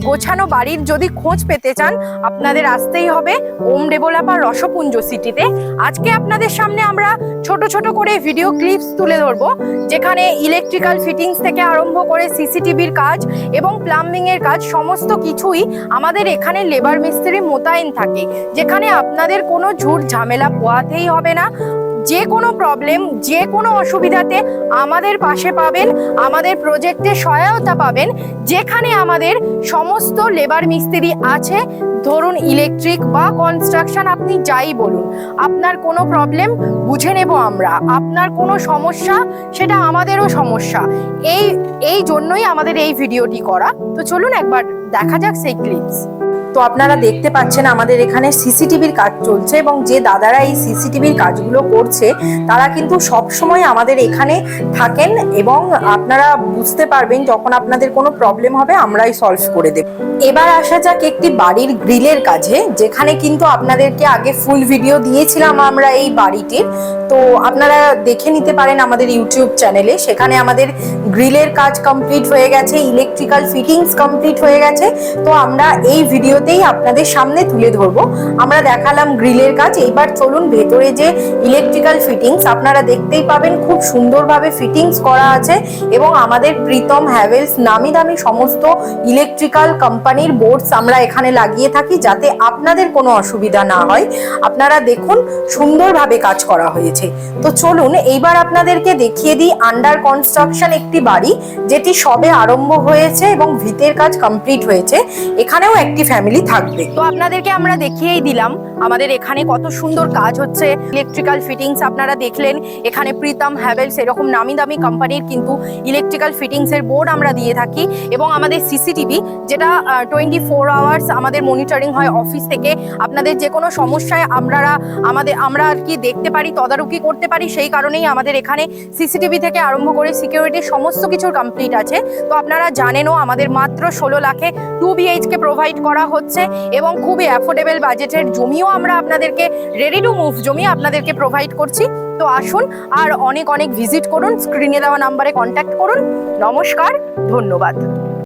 গোছানো বাড়ির যদি খোঁজ পেতে চান আপনাদের আসতেই হবে ওম ডেভেলপার রসপুঞ্জ সিটিতে। আজকে আপনাদের সামনে আমরা ছোট ছোট করে ভিডিও ক্লিপস তুলে ধরবো, যেখানে ইলেকট্রিক্যাল ফিটিংস থেকে আরম্ভ করে সিসিটিভির কাজ এবং প্লাম্বিং এর কাজ সমস্ত কিছুই আমাদের এখানে লেবার মিস্ত্রি মোতায়েন থাকে, যেখানে আপনাদের কোনো ঝুট ঝামেলা পোয়াতেই হবে না। যে কোনো প্রবলেম, যে কোনো অসুবিধাতে আমাদের পাশে পাবেন, আমাদের প্রজেক্টে সহায়তা পাবেন, যেখানে আমাদের সমস্ত লেবার মিস্ত্রি আছে। ধরুন ইলেকট্রিক বা কনস্ট্রাকশন, আপনি যাই বলুন, আপনার কোনো প্রবলেম বুঝে নেব আমরা। আপনার কোনো সমস্যা, সেটা আমাদেরও সমস্যা। এই জন্যই আমাদের এই ভিডিওটি করা। তো চলুন একবার দেখা যাক সেই ক্লিপস। তো আপনারা দেখতে পাচ্ছেন আমাদের এখানে সিসিটিভির কাজ চলছে, এবং যে দাদারা এই সিসিটিভির কাজগুলো করছে তারা কিন্তু সব সময় আমাদের এখানে থাকেন, এবং আপনারা বুঝতে পারবেন যখন আপনাদের কোনো প্রবলেম হবে আমরাই সলভ করে দেব। এবার আসা যাক একটি বাড়ির গ্রিলের কাজে, যেখানে কিন্তু আপনাদেরকে আগে ফুল ভিডিও দিয়েছিলাম আমরা এই বাড়িটির। তো আপনারা দেখে নিতে পারেন আমাদের ইউটিউব চ্যানেলে। সেখানে আমাদের গ্রিলের কাজ কমপ্লিট হয়ে গেছে, ইলেকট্রিক্যাল ফিটিংস কমপ্লিট হয়ে গেছে। তো আমরা এই ভিডিওতেই আপনাদের সামনে তুলে ধরবো। আমরা দেখালাম গ্রিলের কাজ। এইবার চলুন ভেতরে যে ইলেকট্রিক্যাল ফিটিংস আপনারা দেখতেই পাবেন, খুব সুন্দরভাবে ফিটিংস করা আছে, এবং আমাদের প্রীতম হ্যাভেলস নামি দামি সমস্ত ইলেকট্রিক্যাল কোম্পানির বোর্ডস আমরা এখানে লাগিয়ে থাকি, যাতে আপনাদের কোনো অসুবিধা না হয়। আপনারা দেখুন সুন্দরভাবে কাজ করা হয়েছে। তো চলুন এইবার আপনাদেরকে দেখিয়ে দিই আন্ডার কনস্ট্রাকশন একটি বাড়ি, যেটি সবে আরম্ভ হয়েছে এবং ভিতের কাজ কমপ্লিট হয়েছে। এখানেও একটি ফ্যামিলি থাকবে। তো আপনাদেরকে আমরা দেখিয়েই দিলাম আমাদের এখানে কত সুন্দর কাজ হচ্ছে। ইলেকট্রিক্যাল ফিটিংস আপনারা দেখলেন, এখানে প্রীতম হ্যাভেলস এরকম নামি দামি কোম্পানির কিন্তু ইলেকট্রিক্যাল ফিটিংস এর বোর্ড আমরা দিয়ে থাকি, এবং আমাদের সিসিটিভি যেটা 24 আওয়ার্স আমাদের মনিটরিং হয় অফিস থেকে। আপনাদের যে কোনো সমস্যায় আমরা আর কি দেখতে পারি, তদারকি করতে পারি। সেই কারণেই আমাদের এখানে সিসিটিভি থেকে আরম্ভ করে সিকিউরিটি সমস্ত কিছুর কমপ্লিট আছে। তো আপনারা জানেনও আমাদের মাত্র 16 লাখে 2 BHK প্রোভাইড করা হচ্ছে, এবং খুবই অ্যাফোর্ডেবল বাজেটের জমিও আমরা আপনাদেরকে রেডি টু মুভ জমি আপনাদেরকে প্রোভাইড করছি। তো আসুন আর অনেক অনেক ভিজিট করুন, স্ক্রিনে দেওয়া নাম্বারে কন্ট্যাক্ট করুন। নমস্কার, ধন্যবাদ।